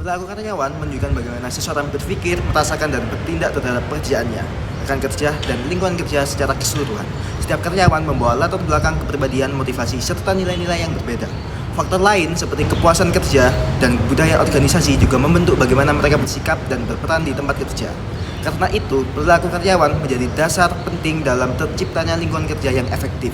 Perilaku karyawan menunjukkan bagaimana seseorang berpikir, merasakan, dan bertindak terhadap pekerjaannya, rekan kerja, dan lingkungan kerja secara keseluruhan. Setiap karyawan membawa latar belakang kepribadian, motivasi, serta nilai-nilai yang berbeda. Faktor lain seperti kepuasan kerja dan budaya organisasi juga membentuk bagaimana mereka bersikap dan berperan di tempat kerja. Karena itu, perilaku karyawan menjadi dasar penting dalam terciptanya lingkungan kerja yang efektif.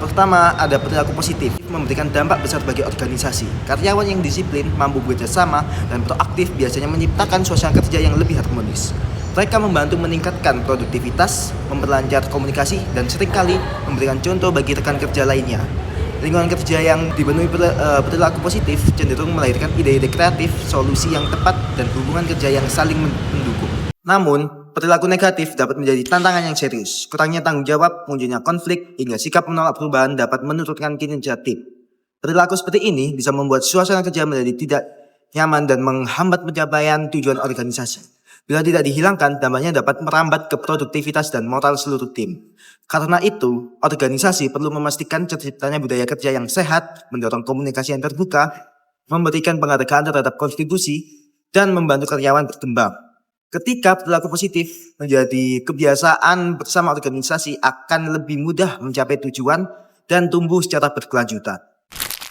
Pertama, ada perilaku positif, memberikan dampak besar bagi organisasi. Karyawan yang disiplin, mampu bekerja sama, dan proaktif biasanya menciptakan suasana kerja yang lebih harmonis. Mereka membantu meningkatkan produktivitas, memperlancar komunikasi, dan seringkali memberikan contoh bagi rekan kerja lainnya. Lingkungan kerja yang dipenuhi perilaku positif cenderung melahirkan ide-ide kreatif, solusi yang tepat, dan hubungan kerja yang saling mendukung. Namun, perilaku negatif dapat menjadi tantangan yang serius. Kurangnya tanggung jawab, munculnya konflik, hingga sikap menolak perubahan dapat menurunkan kinerja tim. Perilaku seperti ini bisa membuat suasana kerja menjadi tidak nyaman dan menghambat pencapaian tujuan organisasi. Bila tidak dihilangkan, dampaknya dapat merambat ke produktivitas dan moral seluruh tim. Karena itu, organisasi perlu memastikan terciptanya budaya kerja yang sehat, mendorong komunikasi yang terbuka, memberikan penghargaan terhadap kontribusi, dan membantu karyawan berkembang. Ketika perilaku positif menjadi kebiasaan bersama organisasi, akan lebih mudah mencapai tujuan dan tumbuh secara berkelanjutan.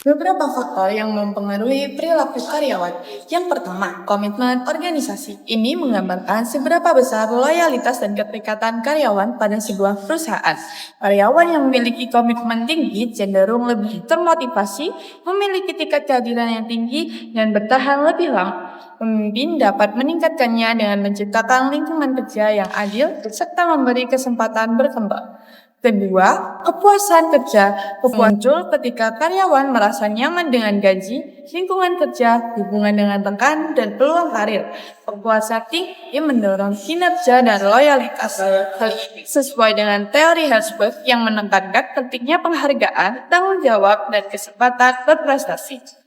Beberapa faktor yang mempengaruhi perilaku karyawan. Yang pertama, komitmen organisasi. Ini menggambarkan seberapa besar loyalitas dan keterikatan karyawan pada sebuah perusahaan. Karyawan yang memiliki komitmen tinggi cenderung lebih termotivasi, memiliki tingkat kehadiran yang tinggi, dan bertahan lebih lama. Pemimpin dapat meningkatkannya dengan menciptakan lingkungan kerja yang adil serta memberi kesempatan berkembang. Kedua, kepuasan kerja muncul ketika karyawan merasa nyaman dengan gaji, lingkungan kerja, hubungan dengan rekan, dan peluang karir. Kepuasan tinggi mendorong kinerja dan loyalitas. Hal ini sesuai dengan teori Herzberg yang menekankan pentingnya penghargaan, tanggung jawab, dan kesempatan berprestasi.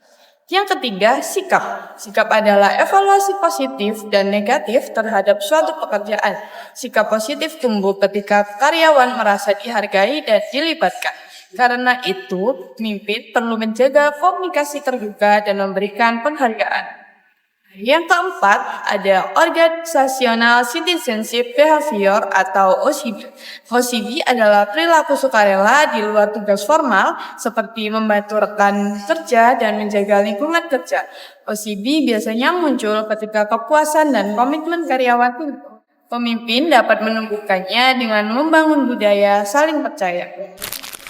Yang ketiga, sikap. Sikap adalah evaluasi positif dan negatif terhadap suatu pekerjaan. Sikap positif tumbuh ketika karyawan merasa dihargai dan dilibatkan. Karena itu, pemimpin perlu menjaga komunikasi terbuka dan memberikan penghargaan. Yang keempat, ada Organizational Citizenship Behavior atau OCB. OCB adalah perilaku sukarela di luar tugas formal seperti membantu rekan kerja dan menjaga lingkungan kerja. OCB biasanya muncul ketika kepuasan dan komitmen karyawan tinggi. Pemimpin dapat menumbuhkannya dengan membangun budaya saling percaya.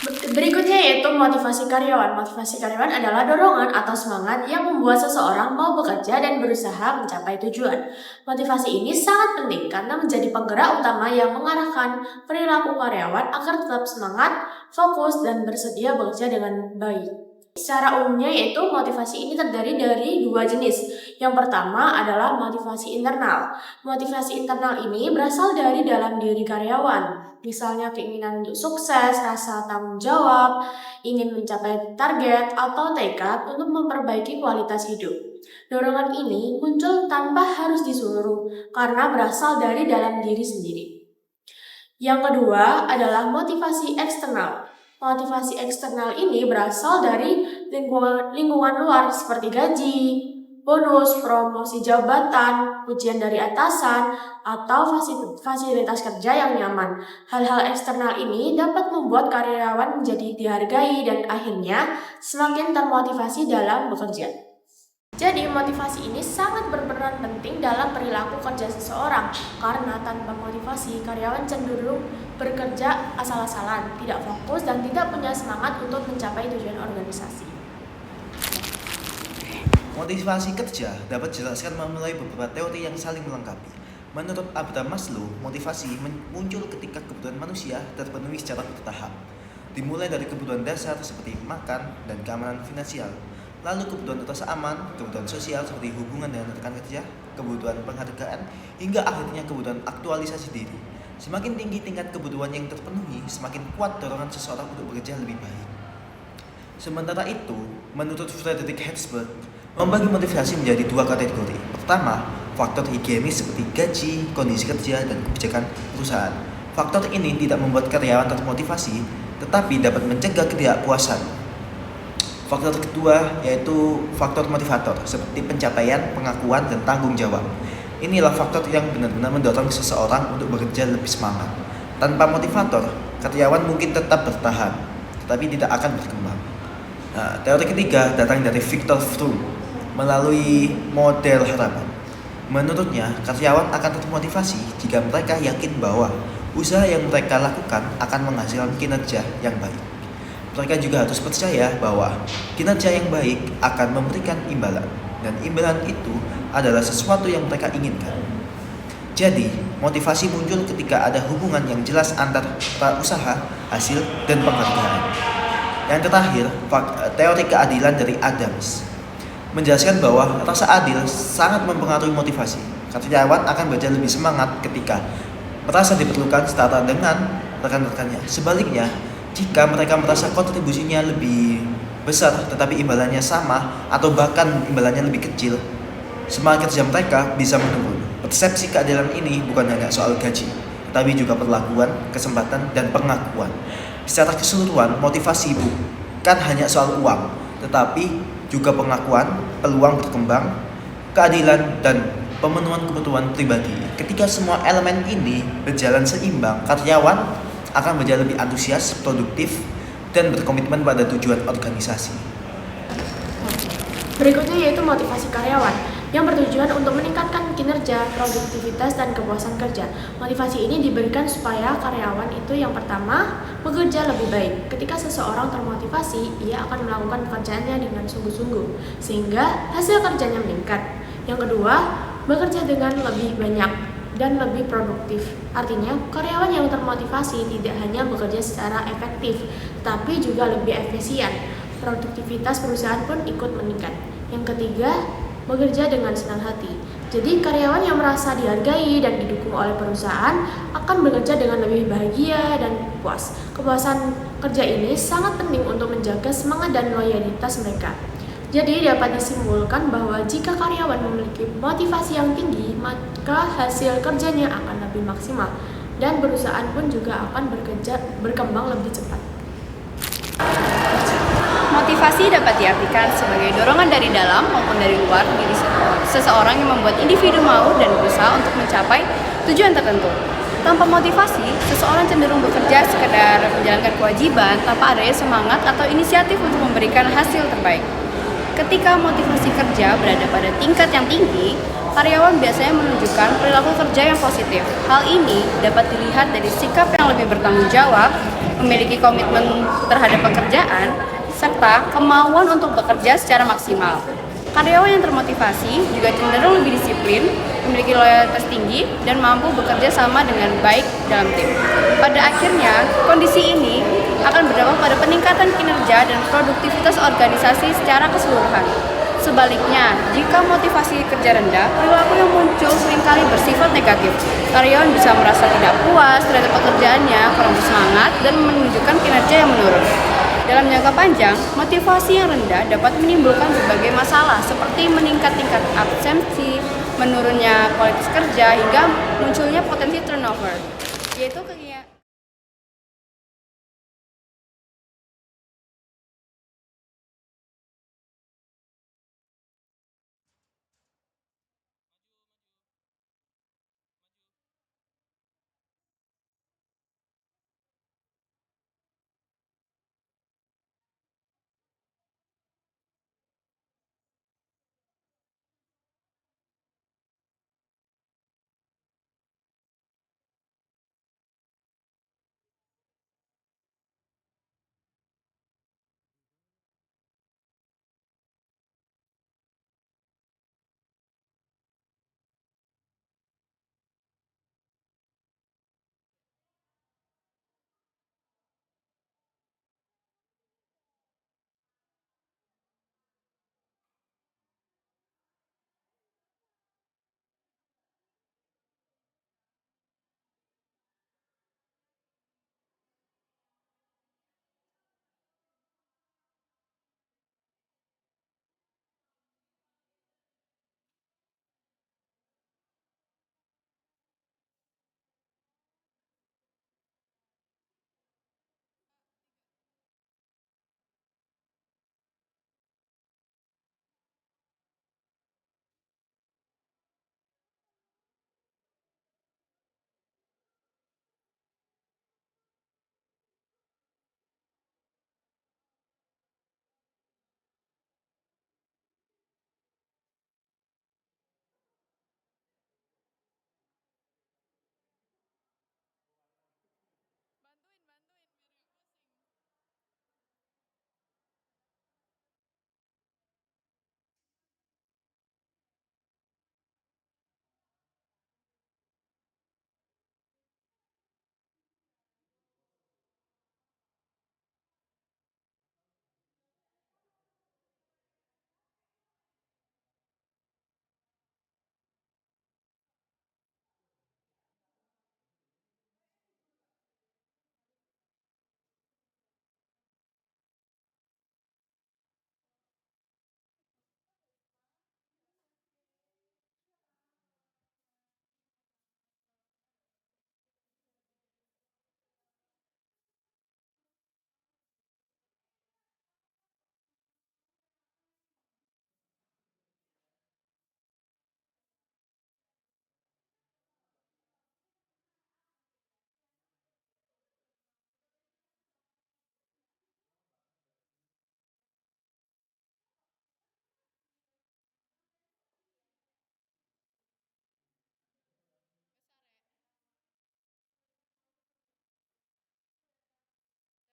Berikutnya yaitu motivasi karyawan. Motivasi karyawan adalah dorongan atau semangat yang membuat seseorang mau bekerja dan berusaha mencapai tujuan. Motivasi ini sangat penting karena menjadi penggerak utama yang mengarahkan perilaku karyawan agar tetap semangat, fokus, dan bersedia bekerja dengan baik. Secara umumnya yaitu motivasi ini terdiri dari dua jenis. Yang pertama adalah motivasi internal. Motivasi internal ini berasal dari dalam diri karyawan. Misalnya keinginan untuk sukses, rasa tanggung jawab, ingin mencapai target, atau tekad untuk memperbaiki kualitas hidup. Dorongan ini muncul tanpa harus disuruh karena berasal dari dalam diri sendiri. Yang kedua adalah motivasi eksternal. Motivasi eksternal ini berasal dari lingkungan luar seperti gaji, bonus, promosi jabatan, pujian dari atasan, atau fasilitas kerja yang nyaman. Hal-hal eksternal ini dapat membuat karyawan menjadi dihargai dan akhirnya semakin termotivasi dalam bekerja. Jadi motivasi ini sangat berperan penting dalam perilaku kerja seseorang karena tanpa motivasi karyawan cenderung bekerja asal-asalan, tidak fokus dan tidak punya semangat untuk mencapai tujuan organisasi. Motivasi kerja dapat dijelaskan melalui beberapa teori yang saling melengkapi. Menurut Abraham Maslow, motivasi muncul ketika kebutuhan manusia terpenuhi secara bertahap. Dimulai dari kebutuhan dasar seperti makan dan keamanan finansial, lalu kebutuhan rasa aman, kebutuhan sosial seperti hubungan dengan rekan kerja, kebutuhan penghargaan, hingga akhirnya kebutuhan aktualisasi diri. Semakin tinggi tingkat kebutuhan yang terpenuhi, semakin kuat dorongan seseorang untuk bekerja lebih baik. Sementara itu, menurut Frederick Herzberg, membagi motivasi menjadi dua kategori. Pertama, faktor higienis seperti gaji, kondisi kerja, dan kebijakan perusahaan. Faktor ini tidak membuat karyawan termotivasi, tetapi dapat mencegah ketidakpuasan. Faktor kedua yaitu faktor motivator seperti pencapaian, pengakuan, dan tanggung jawab. Inilah faktor yang benar-benar mendorong seseorang untuk bekerja lebih semangat. Tanpa motivator, karyawan mungkin tetap bertahan, tetapi tidak akan berkembang. Nah, teori ketiga datang dari Viktor Fromm melalui model harapan. Menurutnya, karyawan akan termotivasi jika mereka yakin bahwa usaha yang mereka lakukan akan menghasilkan kinerja yang baik. Mereka juga harus percaya bahwa kinerja yang baik akan memberikan imbalan, dan imbalan itu adalah sesuatu yang mereka inginkan. Jadi, motivasi muncul ketika ada hubungan yang jelas antara usaha, hasil, dan penghargaan. Yang terakhir, teori keadilan dari Adams menjelaskan bahwa rasa adil sangat mempengaruhi motivasi. Karyawan akan bekerja lebih semangat ketika merasa diperlukan setara dengan rekan-rekannya. Sebaliknya, jika mereka merasa kontribusinya lebih besar tetapi imbalannya sama atau bahkan imbalannya lebih kecil, semangat kerja mereka bisa menurun. Persepsi keadilan ini bukan hanya soal gaji, tetapi juga perlakuan, kesempatan, dan pengakuan. Secara keseluruhan, motivasi bukan hanya soal uang, tetapi juga pengakuan, peluang berkembang, keadilan, dan pemenuhan kebutuhan pribadi. Ketika semua elemen ini berjalan seimbang, karyawan akan menjadi lebih antusias, produktif, dan berkomitmen pada tujuan organisasi. Berikutnya yaitu motivasi karyawan yang bertujuan untuk meningkatkan kinerja, produktivitas, dan kepuasan kerja. Motivasi ini diberikan supaya karyawan itu yang pertama bekerja lebih baik. Ketika seseorang termotivasi, ia akan melakukan pekerjaannya dengan sungguh-sungguh sehingga hasil kerjanya meningkat. Yang kedua, bekerja dengan lebih banyak dan lebih produktif. Artinya, karyawan yang termotivasi tidak hanya bekerja secara efektif, tapi juga lebih efisien. Produktivitas perusahaan pun ikut meningkat. Yang ketiga, bekerja dengan senang hati. Jadi, karyawan yang merasa dihargai dan didukung oleh perusahaan akan bekerja dengan lebih bahagia dan puas. Kepuasan kerja ini sangat penting untuk menjaga semangat dan loyalitas mereka. Jadi dapat disimpulkan bahwa jika karyawan memiliki motivasi yang tinggi, maka hasil kerjanya akan lebih maksimal dan perusahaan pun juga akan berkembang lebih cepat. Motivasi dapat diartikan sebagai dorongan dari dalam maupun dari luar diri seseorang yang membuat individu mau dan berusaha untuk mencapai tujuan tertentu. Tanpa motivasi, seseorang cenderung bekerja sekedar menjalankan kewajiban tanpa adanya semangat atau inisiatif untuk memberikan hasil terbaik. Ketika motivasi kerja berada pada tingkat yang tinggi, karyawan biasanya menunjukkan perilaku kerja yang positif. Hal ini dapat dilihat dari sikap yang lebih bertanggung jawab, memiliki komitmen terhadap pekerjaan, serta kemauan untuk bekerja secara maksimal. Karyawan yang termotivasi juga cenderung lebih disiplin, memiliki loyalitas tinggi, dan mampu bekerja sama dengan baik dalam tim. Pada akhirnya, kondisi ini akan berdampak pada peningkatan kinerja dan produktivitas organisasi secara keseluruhan. Sebaliknya, jika motivasi kerja rendah, perilaku yang muncul seringkali bersifat negatif. Karyawan bisa merasa tidak puas terhadap pekerjaannya, kurang bersemangat, dan menunjukkan kinerja yang menurun. Dalam jangka panjang, motivasi yang rendah dapat menimbulkan berbagai masalah seperti meningkat tingkat absensi, menurunnya kualitas kerja, hingga munculnya potensi turnover, yaitu